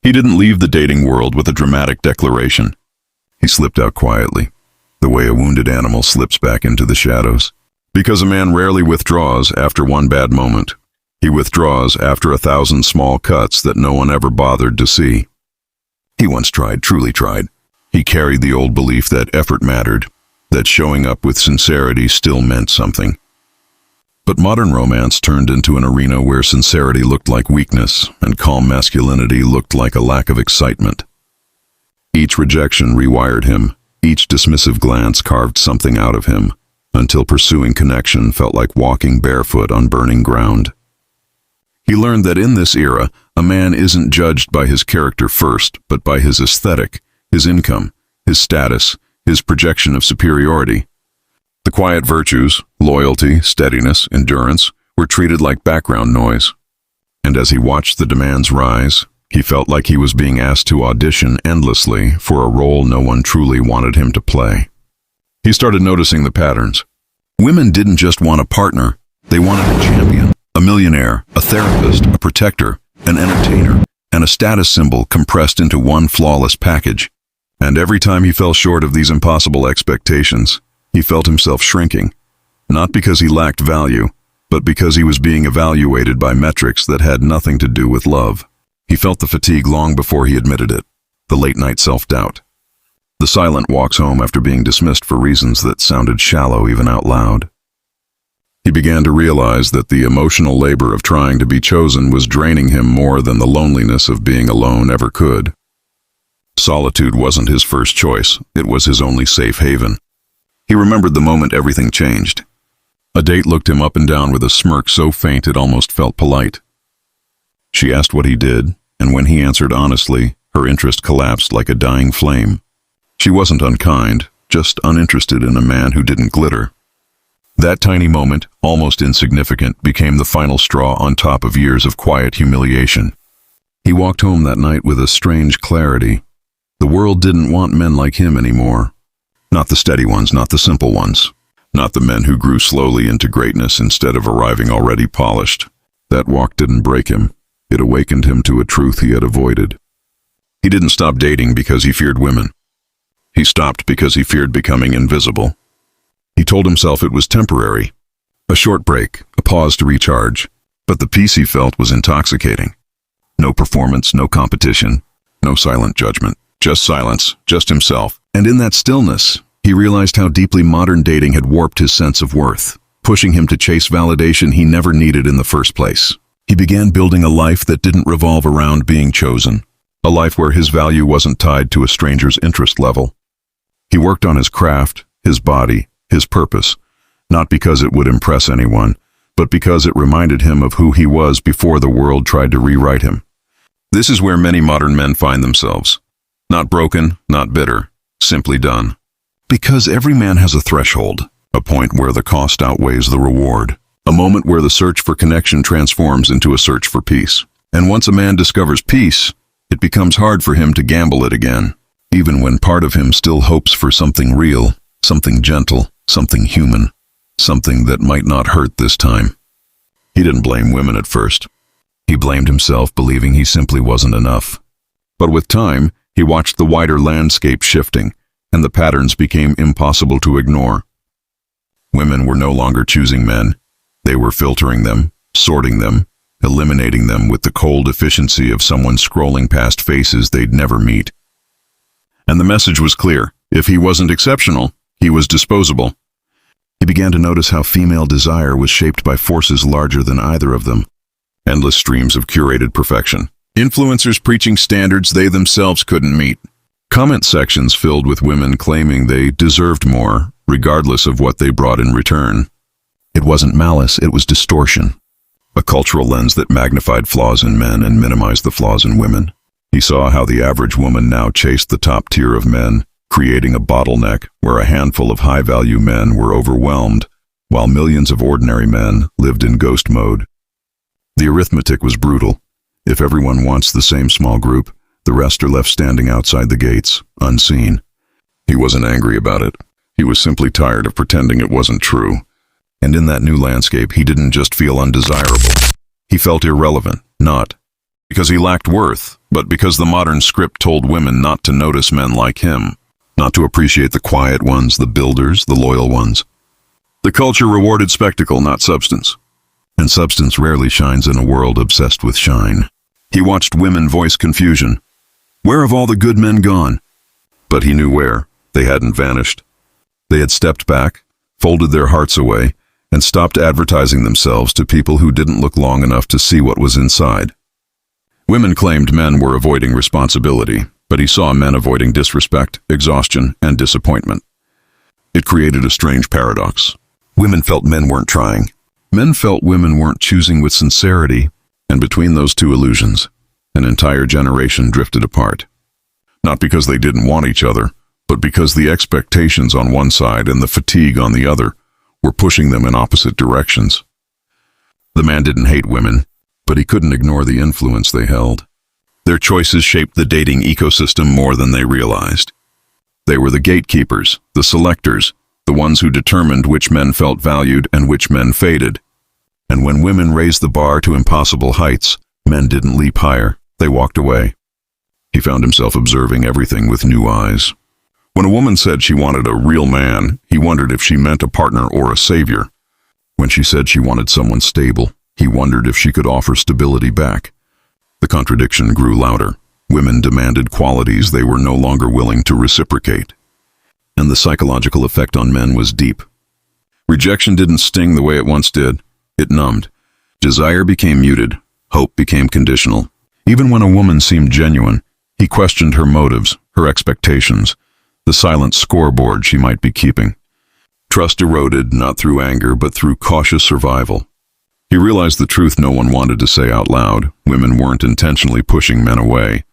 He didn't leave the dating world with a dramatic declaration. He slipped out quietly, the way a wounded animal slips back into the shadows. Because a man rarely withdraws after one bad moment. He withdraws after 1,000 small cuts that no one ever bothered to see. He once tried, truly tried. He carried the old belief that effort mattered, that showing up with sincerity still meant something. But modern romance turned into an arena where sincerity looked like weakness and calm masculinity looked like a lack of excitement. Each rejection rewired him, each dismissive glance carved something out of him, until pursuing connection felt like walking barefoot on burning ground. He learned that in this era, a man isn't judged by his character first, but by his aesthetic, his income, his status, his projection of superiority. The quiet virtues, loyalty, steadiness, endurance, were treated like background noise. And as he watched the demands rise, he felt like he was being asked to audition endlessly for a role no one truly wanted him to play. He started noticing the patterns. Women didn't just want a partner, they wanted a champion, a millionaire, a therapist, a protector, an entertainer, and a status symbol compressed into one flawless package. And every time he fell short of these impossible expectations, he felt himself shrinking, not because he lacked value, but because he was being evaluated by metrics that had nothing to do with love. He felt the fatigue long before he admitted it, the late-night self-doubt. The silent walks home after being dismissed for reasons that sounded shallow even out loud. He began to realize that the emotional labor of trying to be chosen was draining him more than the loneliness of being alone ever could. Solitude wasn't his first choice, it was his only safe haven. He remembered the moment everything changed. A date looked him up and down with a smirk so faint it almost felt polite. She asked what he did, and when he answered honestly, her interest collapsed like a dying flame. She wasn't unkind, just uninterested in a man who didn't glitter. That tiny moment, almost insignificant, became the final straw on top of years of quiet humiliation. He walked home that night with a strange clarity. The world didn't want men like him anymore. Not the steady ones, not the simple ones. Not the men who grew slowly into greatness instead of arriving already polished. That walk didn't break him. It awakened him to a truth he had avoided. He didn't stop dating because he feared women. He stopped because he feared becoming invisible. He told himself it was temporary. A short break, a pause to recharge. But the peace he felt was intoxicating. No performance, no competition, no silent judgment. Just silence, just himself. And in that stillness, he realized how deeply modern dating had warped his sense of worth, pushing him to chase validation he never needed in the first place. He began building a life that didn't revolve around being chosen, a life where his value wasn't tied to a stranger's interest level. He worked on his craft, his body, his purpose, not because it would impress anyone, but because it reminded him of who he was before the world tried to rewrite him. This is where many modern men find themselves. Not broken, not bitter, simply done. Because every man has a threshold, a point where the cost outweighs the reward, a moment where the search for connection transforms into a search for peace. And once a man discovers peace, it becomes hard for him to gamble it again, even when part of him still hopes for something real, something gentle, something human, something that might not hurt this time. He didn't blame women at first. He blamed himself, believing he simply wasn't enough. But with time, he watched the wider landscape shifting, and the patterns became impossible to ignore. Women were no longer choosing men. They were filtering them, sorting them, eliminating them with the cold efficiency of someone scrolling past faces they'd never meet. And the message was clear. If he wasn't exceptional, he was disposable. He began to notice how female desire was shaped by forces larger than either of them. Endless streams of curated perfection. Influencers preaching standards they themselves couldn't meet. Comment sections filled with women claiming they deserved more, regardless of what they brought in return. It wasn't malice, it was distortion. A cultural lens that magnified flaws in men and minimized the flaws in women. He saw how the average woman now chased the top tier of men, creating a bottleneck where a handful of high-value men were overwhelmed, while millions of ordinary men lived in ghost mode. The arithmetic was brutal. If everyone wants the same small group, the rest are left standing outside the gates, unseen. He wasn't angry about it. He was simply tired of pretending it wasn't true. And in that new landscape, he didn't just feel undesirable. He felt irrelevant, not because he lacked worth, but because the modern script told women not to notice men like him, not to appreciate the quiet ones, the builders, the loyal ones. The culture rewarded spectacle, not substance. And substance rarely shines in a world obsessed with shine. He watched women voice confusion. Where have all the good men gone? But he knew where. They hadn't vanished. They had stepped back, folded their hearts away, and stopped advertising themselves to people who didn't look long enough to see what was inside. Women claimed men were avoiding responsibility, but he saw men avoiding disrespect, exhaustion, and disappointment. It created a strange paradox. Women felt men weren't trying. Men felt women weren't choosing with sincerity, and between those two illusions, an entire generation drifted apart. Not because they didn't want each other, but because the expectations on one side and the fatigue on the other were pushing them in opposite directions. The man didn't hate women, but he couldn't ignore the influence they held. Their choices shaped the dating ecosystem more than they realized. They were the gatekeepers, the selectors, the ones who determined which men felt valued and which men faded. And when women raised the bar to impossible heights, men didn't leap higher, they walked away. He found himself observing everything with new eyes. When a woman said she wanted a real man, he wondered if she meant a partner or a savior. When she said she wanted someone stable, he wondered if she could offer stability back. The contradiction grew louder. Women demanded qualities they were no longer willing to reciprocate. And the psychological effect on men was deep. Rejection didn't sting the way it once did. It numbed. Desire became muted. Hope became conditional. Even when a woman seemed genuine, he questioned her motives, her expectations, the silent scoreboard she might be keeping. Trust eroded, not through anger, but through cautious survival. He realized the truth no one wanted to say out loud. Women weren't intentionally pushing men away.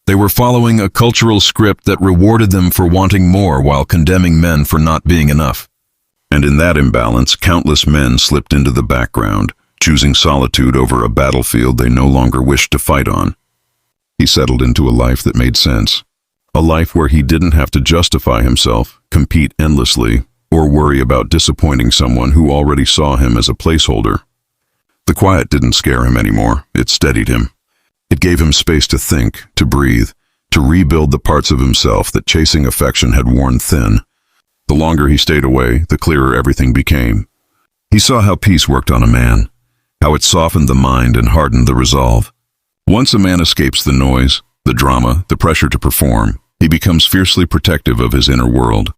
They were following a cultural script that rewarded them for wanting more while condemning men for not being enough. And in that imbalance, countless men slipped into the background, choosing solitude over a battlefield they no longer wished to fight on. He settled into a life that made sense. A life where he didn't have to justify himself, compete endlessly, or worry about disappointing someone who already saw him as a placeholder. The quiet didn't scare him anymore. It steadied him. It gave him space to think, to breathe, to rebuild the parts of himself that chasing affection had worn thin. The longer he stayed away, the clearer everything became. He saw how peace worked on a man, how it softened the mind and hardened the resolve. Once a man escapes the noise, the drama, the pressure to perform, he becomes fiercely protective of his inner world.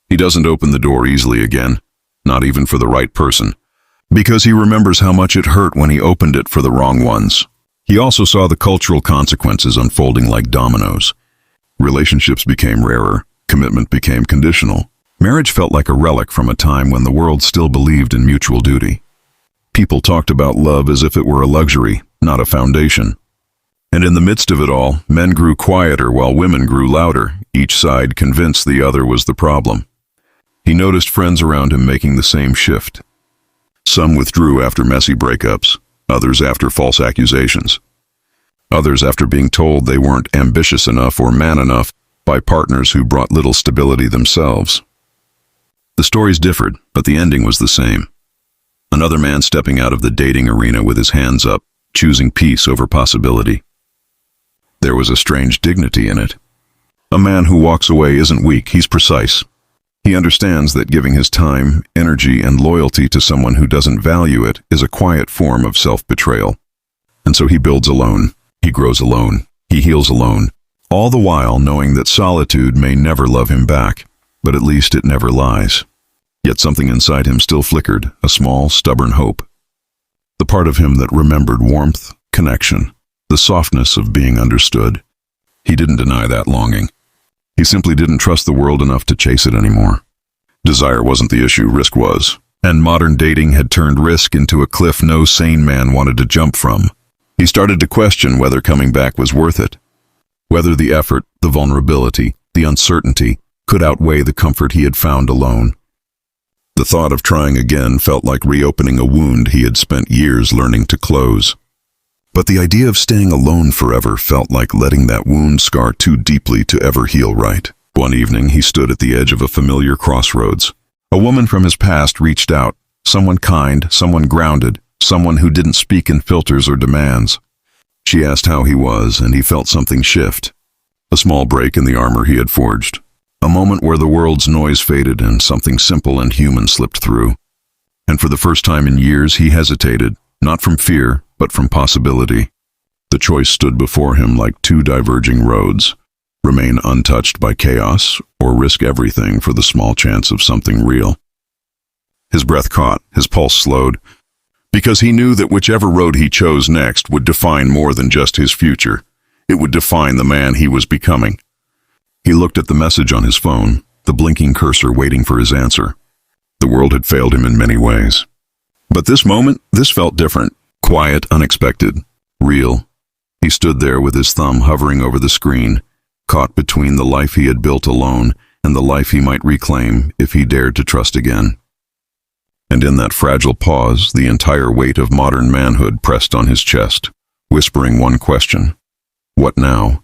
He doesn't open the door easily again, not even for the right person, because he remembers how much it hurt when he opened it for the wrong ones. He also saw the cultural consequences unfolding like dominoes. Relationships became rarer, commitment became conditional. Marriage felt like a relic from a time when the world still believed in mutual duty. People talked about love as if it were a luxury, not a foundation. And in the midst of it all, men grew quieter while women grew louder, each side convinced the other was the problem. He noticed friends around him making the same shift. Some withdrew after messy breakups, others after false accusations. Others after being told they weren't ambitious enough or man enough by partners who brought little stability themselves. The stories differed, but the ending was the same. Another man stepping out of the dating arena with his hands up, choosing peace over possibility. There was a strange dignity in it. A man who walks away isn't weak, he's precise. He understands that giving his time, energy, and loyalty to someone who doesn't value it is a quiet form of self-betrayal. And so he builds alone, he grows alone, he heals alone, all the while knowing that solitude may never love him back, but at least it never lies. Yet something inside him still flickered, a small, stubborn hope. The part of him that remembered warmth, connection, the softness of being understood. He didn't deny that longing. He simply didn't trust the world enough to chase it anymore. Desire wasn't the issue, risk was. And modern dating had turned risk into a cliff no sane man wanted to jump from. He started to question whether coming back was worth it. Whether the effort, the vulnerability, the uncertainty could outweigh the comfort he had found alone. The thought of trying again felt like reopening a wound he had spent years learning to close. But the idea of staying alone forever felt like letting that wound scar too deeply to ever heal right. One evening, he stood at the edge of a familiar crossroads. A woman from his past reached out, someone kind, someone grounded, someone who didn't speak in filters or demands. She asked how he was, and he felt something shift. A small break in the armor he had forged. A moment where the world's noise faded and something simple and human slipped through. And for the first time in years, he hesitated, not from fear, but from possibility. The choice stood before him like two diverging roads: remain untouched by chaos, or risk everything for the small chance of something real. His breath caught, his pulse slowed, because he knew that whichever road he chose next would define more than just his future. It would define the man he was becoming. He looked at the message on his phone, the blinking cursor waiting for his answer. The world had failed him in many ways. But this moment, this felt different. Quiet, unexpected, real. He stood there with his thumb hovering over the screen, caught between the life he had built alone and the life he might reclaim if he dared to trust again. And in that fragile pause, the entire weight of modern manhood pressed on his chest, whispering one question: what now?